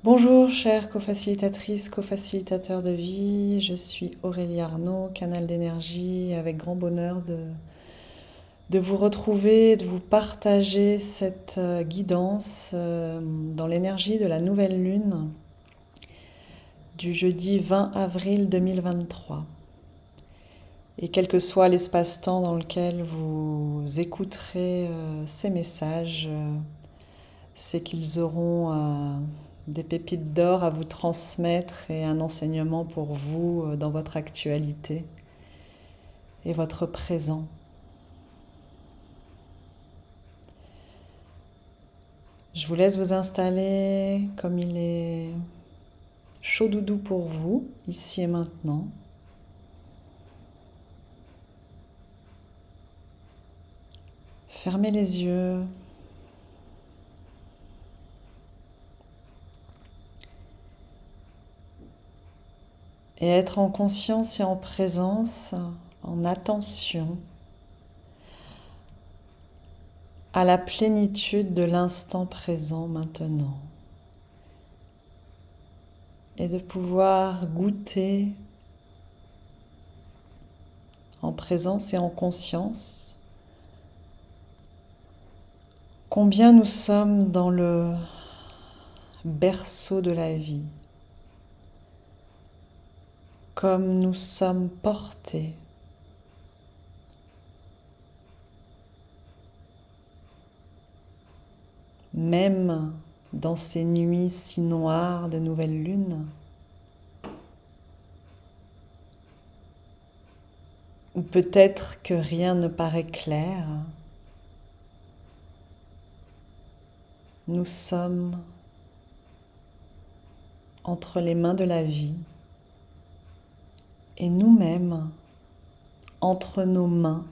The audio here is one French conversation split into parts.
Bonjour chères co-facilitatrices, co-facilitateurs de vie, je suis Aurélie Arnaud, canal d'énergie, avec grand bonheur de vous retrouver, de vous partager cette guidance dans l'énergie de la nouvelle lune du jeudi 20 avril 2023. Et quel que soit l'espace-temps dans lequel vous écouterez ces messages, c'est qu'ils auront des pépites d'or à vous transmettre et un enseignement pour vous dans votre actualité et votre présent. Je vous laisse vous installer comme il est chaud doudou pour vous, ici et maintenant. Fermez les yeux. Et être en conscience et en présence, en attention à la plénitude de l'instant présent maintenant. Et de pouvoir goûter en présence et en conscience combien nous sommes dans le berceau de la vie, comme nous sommes portés même dans ces nuits si noires de nouvelle lune, ou peut-être que rien ne paraît clair, nous sommes entre les mains de la vie et nous-mêmes entre nos mains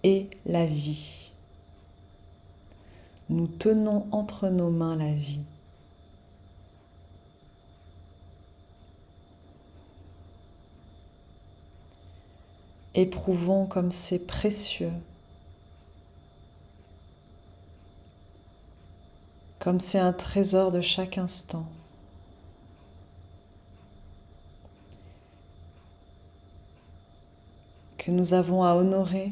et la vie. Nous tenons entre nos mains la vie. Éprouvons comme c'est précieux, comme c'est un trésor de chaque instant. Que nous avons à honorer.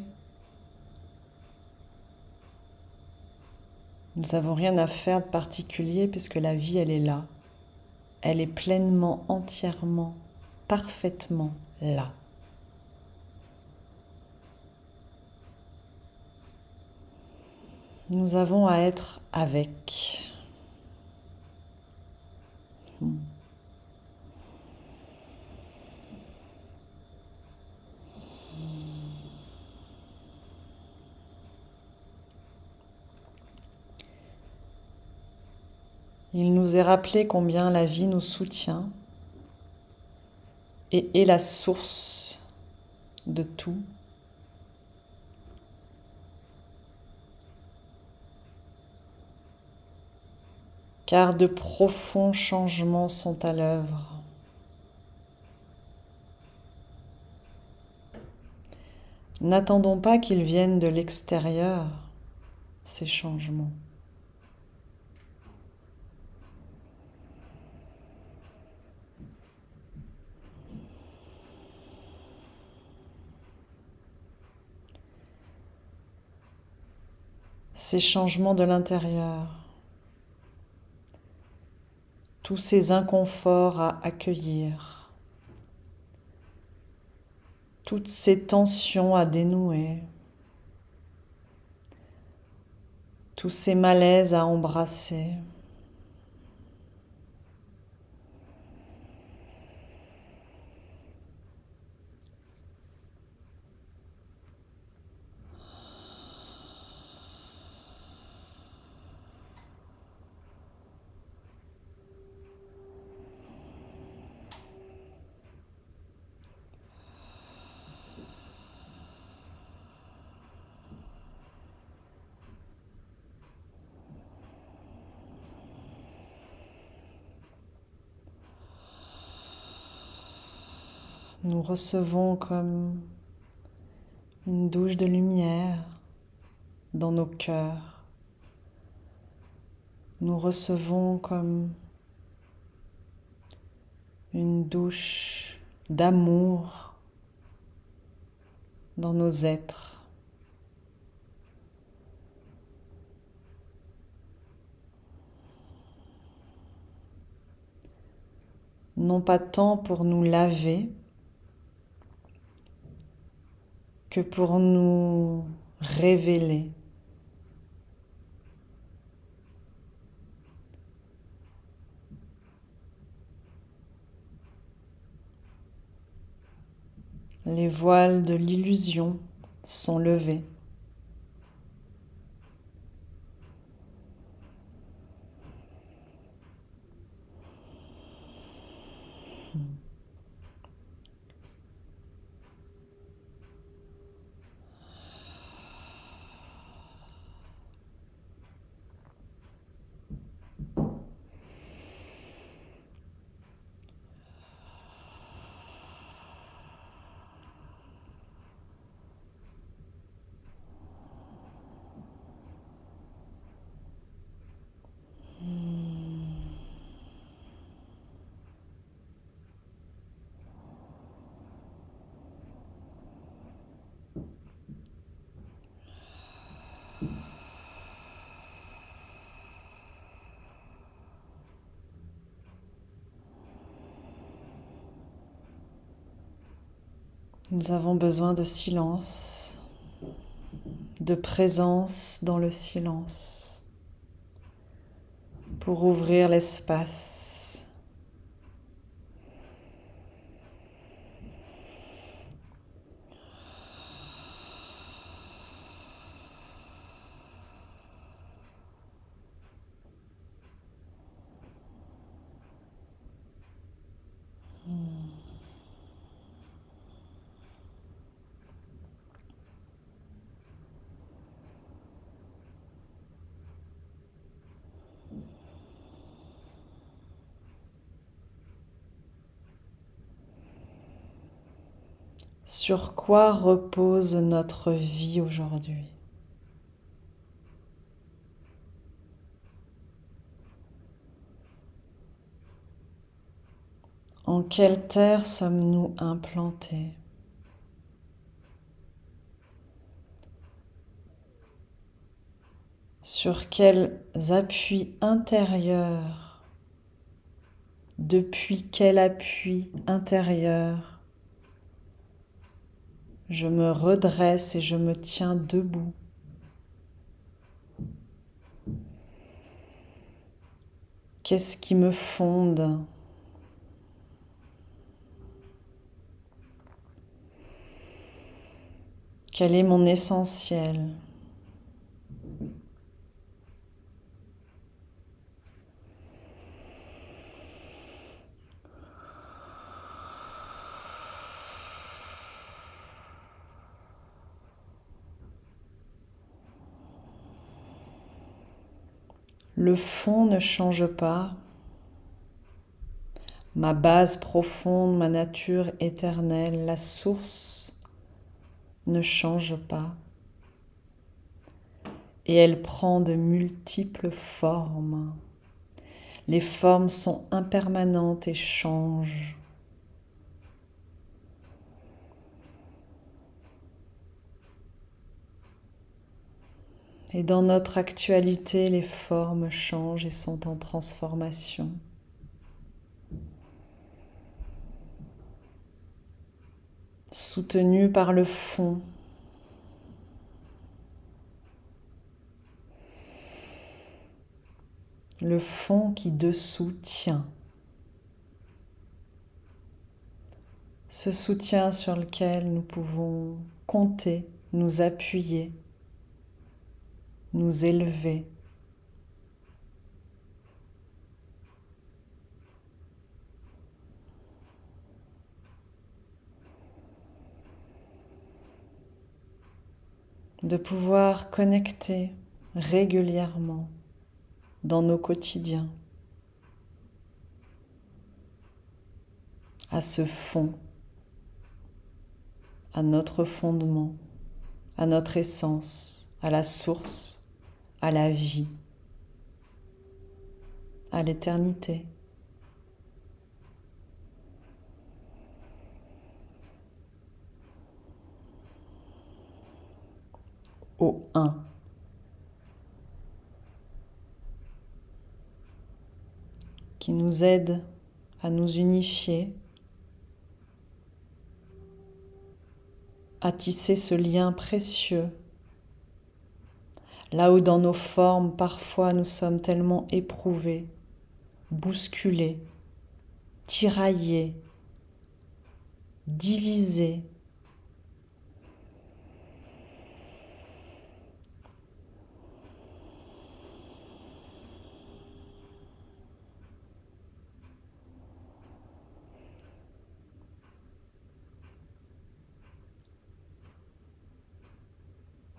Nous n'avons rien à faire de particulier puisque la vie, elle est là. Elle est pleinement, entièrement, parfaitement là. Nous avons à être avec. Il nous est rappelé combien la vie nous soutient et est la source de tout. Car de profonds changements sont à l'œuvre. N'attendons pas qu'ils viennent de l'extérieur, ces changements. Ces changements de l'intérieur, tous ces inconforts à accueillir, toutes ces tensions à dénouer, tous ces malaises à embrasser. Nous recevons comme une douche de lumière dans nos cœurs, nous recevons comme une douche d'amour dans nos êtres. Non pas tant pour nous laver que pour nous révéler. Les voiles de l'illusion sont levés. Nous avons besoin de silence, de présence dans le silence, pour ouvrir l'espace. Sur quoi repose notre vie aujourd'hui? En quelle terre sommes-nous implantés? Sur quels appuis intérieurs? Depuis quel appui intérieur je me redresse et je me tiens debout? Qu'est-ce qui me fonde? Quel est mon essentiel? Le fond ne change pas. Ma base profonde, ma nature éternelle, la source ne change pas. Et elle prend de multiples formes. Les formes sont impermanentes et changent. Et dans notre actualité, les formes changent et sont en transformation. Soutenues par le fond. Le fond qui dessous tient. Ce soutien sur lequel nous pouvons compter, nous appuyer, nous élever. De pouvoir connecter régulièrement dans nos quotidiens à ce fond, à notre fondement, à notre essence, à la source, à la vie. à l'éternité. Au un. Qui nous aide à nous unifier, à tisser ce lien précieux, là où dans nos formes, parfois nous sommes tellement éprouvés, bousculés, tiraillés, divisés.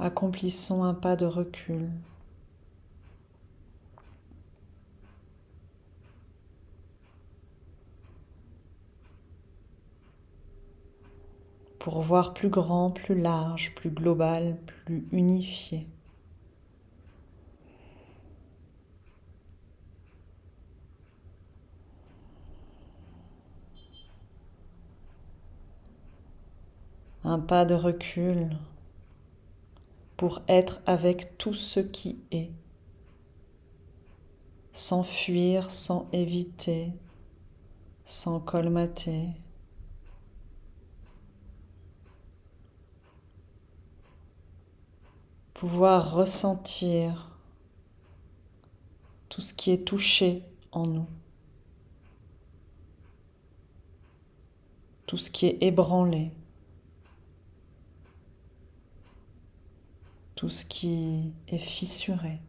Accomplissons un pas de recul. Pour voir plus grand, plus large, plus global, plus unifié. Un pas de recul pour être avec tout ce qui est, sans fuir, sans éviter, sans colmater. Pouvoir ressentir tout ce qui est touché en nous, tout ce qui est ébranlé, tout ce qui est fissuré.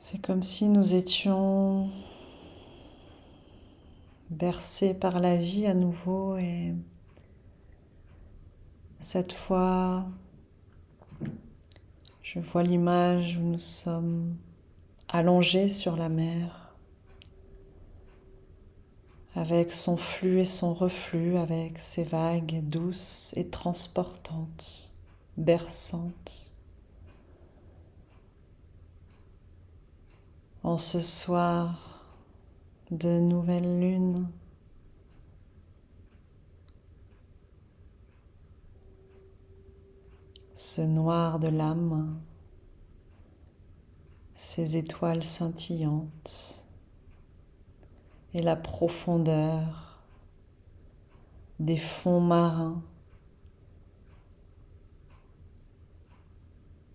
C'est comme si nous étions bercés par la vie à nouveau et cette fois, je vois l'image où nous sommes allongés sur la mer avec son flux et son reflux, avec ses vagues douces et transportantes, berçantes. En ce soir de nouvelle lune, ce noir de l'âme, ces étoiles scintillantes et la profondeur des fonds marins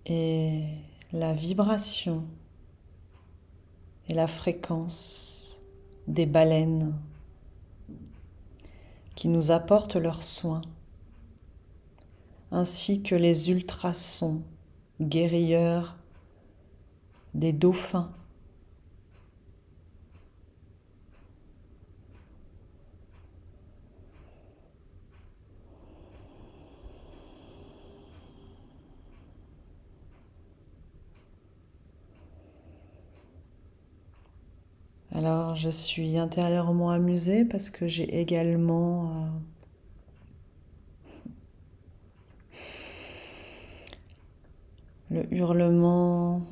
et la vibration et la fréquence des baleines qui nous apportent leurs soins, ainsi que les ultrasons guérilleurs des dauphins. Alors je suis intérieurement amusée parce que j'ai également le hurlement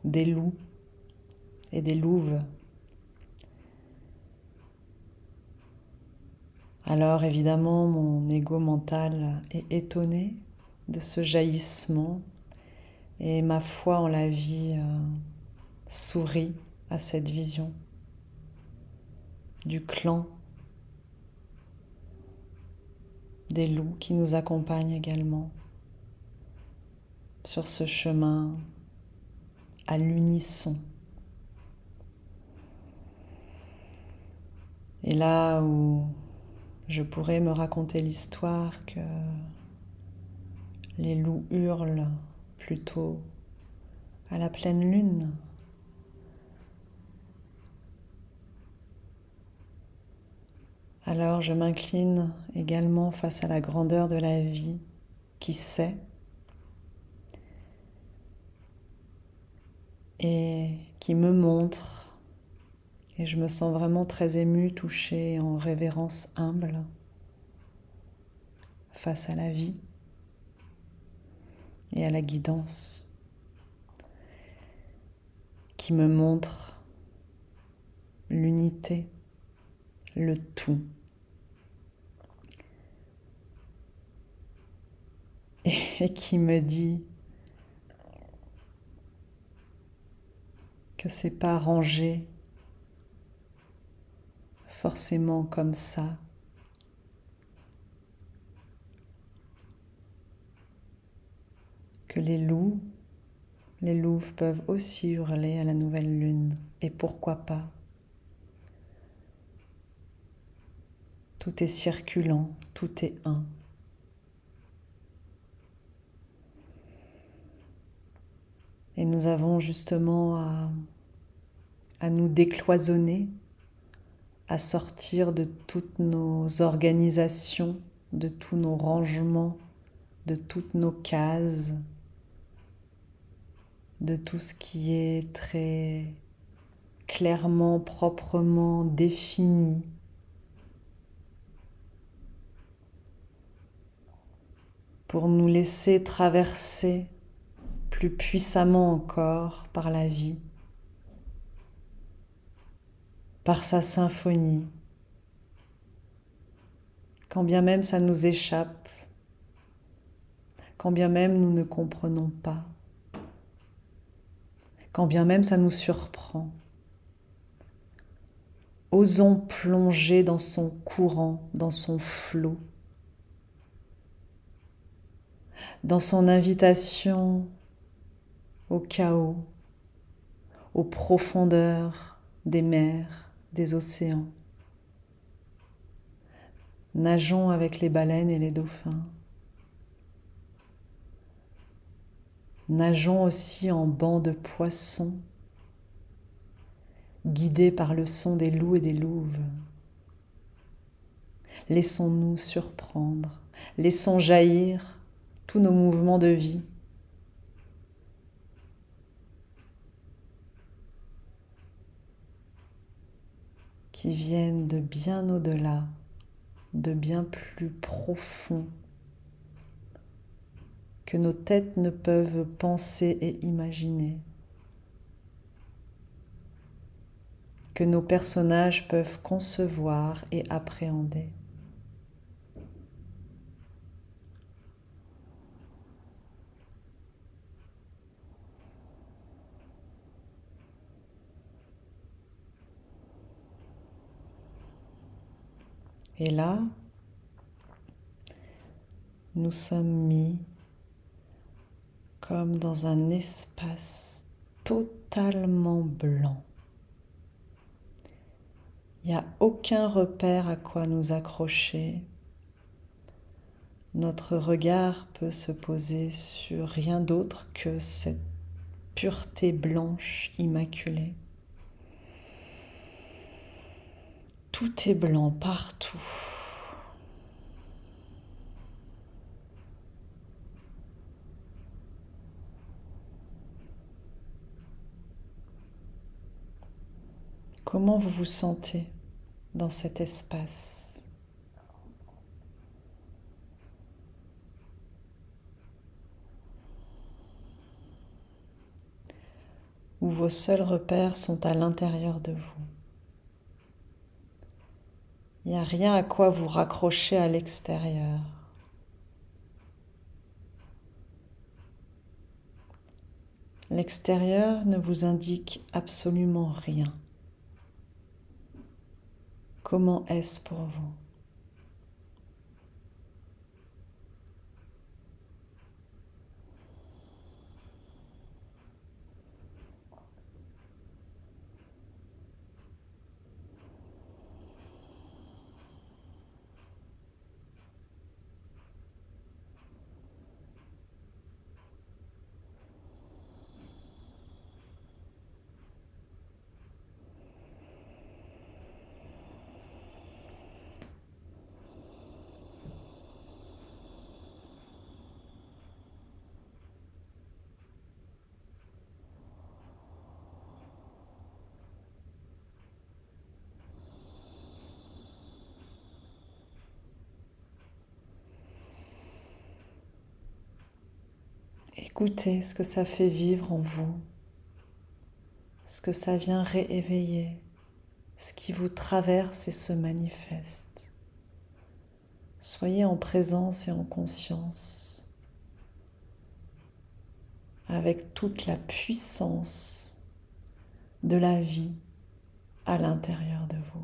des loups et des louves. Alors évidemment mon ego mental est étonné de ce jaillissement et ma foi en la vie sourit à cette vision du clan des loups qui nous accompagnent également sur ce chemin à l'unisson. Et là où je pourrais me raconter l'histoire que les loups hurlent plutôt à la pleine lune, alors je m'incline également face à la grandeur de la vie qui sait et qui me montre, et je me sens vraiment très émue, touchée, en révérence humble face à la vie et à la guidance qui me montre l'unité, le tout. Et qui me dit que c'est pas rangé forcément comme ça, que les louves peuvent aussi hurler à la nouvelle lune, et pourquoi pas. Tout est circulant, tout est un. Et nous avons justement à nous décloisonner, à sortir de toutes nos organisations, de tous nos rangements, de toutes nos cases, de tout ce qui est très clairement, proprement défini, pour nous laisser traverser plus puissamment encore par la vie, par sa symphonie, quand bien même ça nous échappe, quand bien même nous ne comprenons pas, quand bien même ça nous surprend. Osons plonger dans son courant, dans son flot, dans son invitation au chaos, aux profondeurs des mers, des océans. Nageons avec les baleines et les dauphins. Nageons aussi en bancs de poissons, guidés par le son des loups et des louves. Laissons-nous surprendre, laissons jaillir tous nos mouvements de vie. Qui viennent de bien au-delà, de bien plus profond que nos têtes ne peuvent penser et imaginer, que nos personnages peuvent concevoir et appréhender. Et là, nous sommes mis comme dans un espace totalement blanc. Il n'y a aucun repère à quoi nous accrocher. Notre regard peut se poser sur rien d'autre que cette pureté blanche immaculée. Tout est blanc partout. Comment vous vous sentez dans cet espace ? Où vos seuls repères sont à l'intérieur de vous. Il n'y a rien à quoi vous raccrocher à l'extérieur. L'extérieur ne vous indique absolument rien. Comment est-ce pour vous ? Écoutez ce que ça fait vivre en vous, ce que ça vient rééveiller, ce qui vous traverse et se manifeste. Soyez en présence et en conscience avec toute la puissance de la vie à l'intérieur de vous.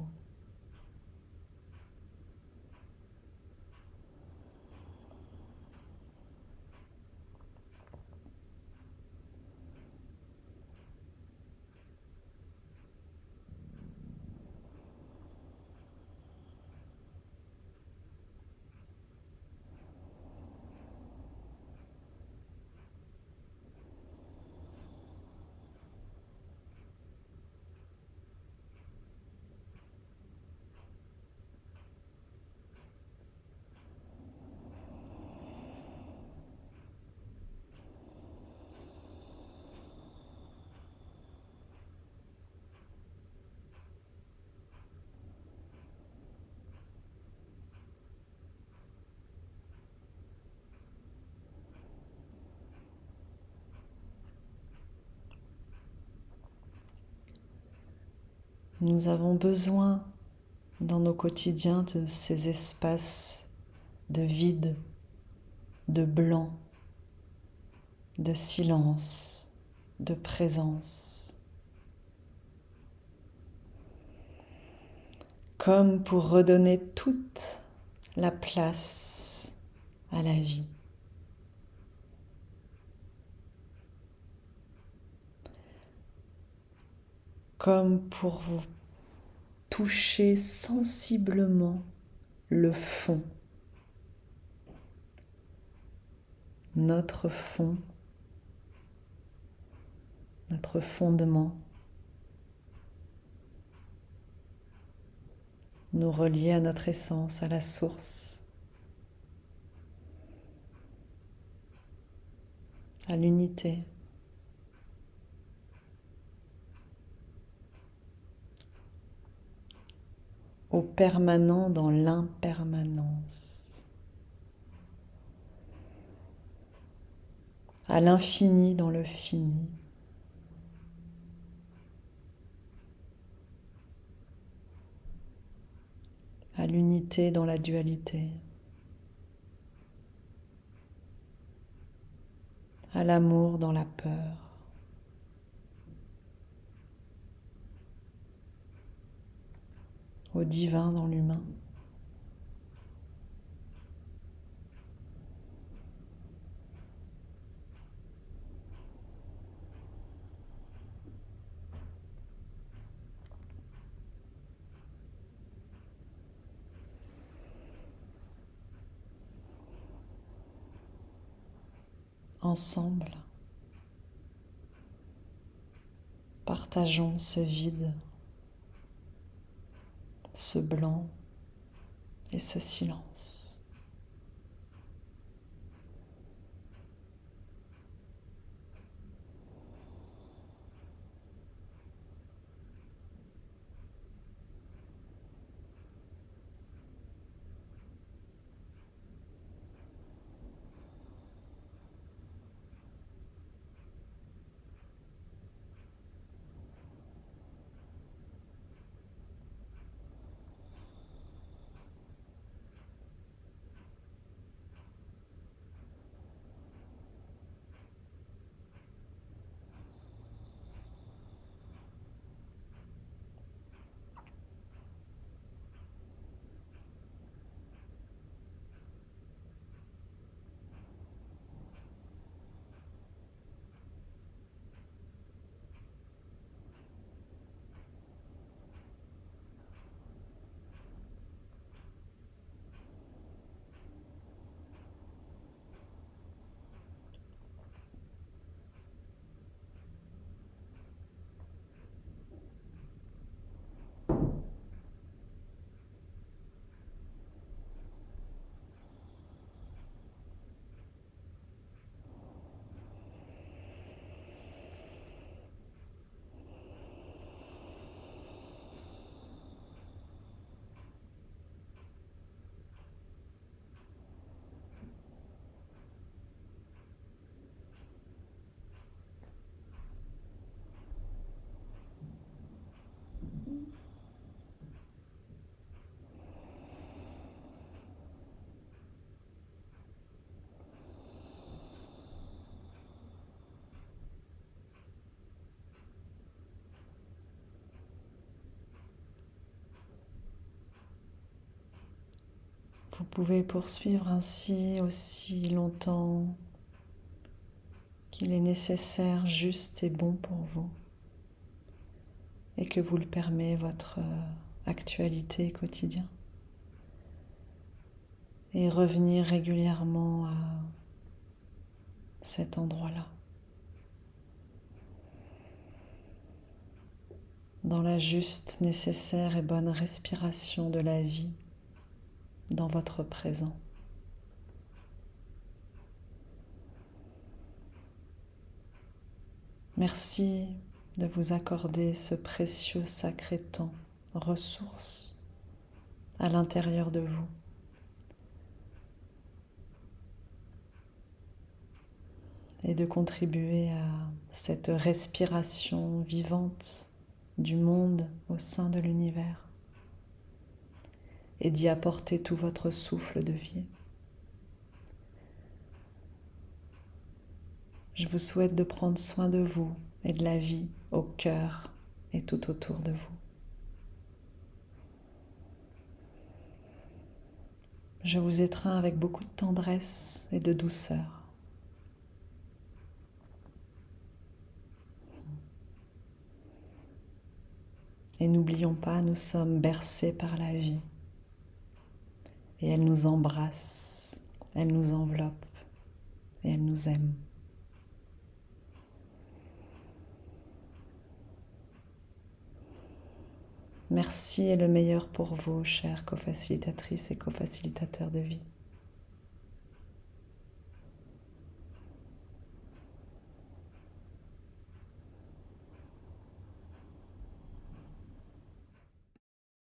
Nous avons besoin dans nos quotidiens de ces espaces de vide, de blanc, de silence, de présence. Comme pour redonner toute la place à la vie. Comme pour vous toucher sensiblement le fond, notre fond, notre fondement, nous relier à notre essence, à la source, à l'unité. Au permanent dans l'impermanence, à l'infini dans le fini, à l'unité dans la dualité, à l'amour dans la peur. Au divin dans l'humain. Ensemble, partageons ce vide, ce blanc et ce silence. Vous pouvez poursuivre ainsi aussi longtemps qu'il est nécessaire, juste et bon pour vous, et que vous le permet votre actualité quotidienne. Et revenir régulièrement à cet endroit-là, dans la juste, nécessaire et bonne respiration de la vie, dans votre présent. Merci de vous accorder ce précieux sacré temps, ressource, à l'intérieur de vous. Et de contribuer à cette respiration vivante du monde au sein de l'univers et d'y apporter tout votre souffle de vie. Je vous souhaite de prendre soin de vous et de la vie au cœur et tout autour de vous. Je vous étreins avec beaucoup de tendresse et de douceur. Et n'oublions pas, nous sommes bercés par la vie. Et elle nous embrasse, elle nous enveloppe et elle nous aime. Merci et le meilleur pour vous, chères co-facilitatrices et co-facilitateurs de vie.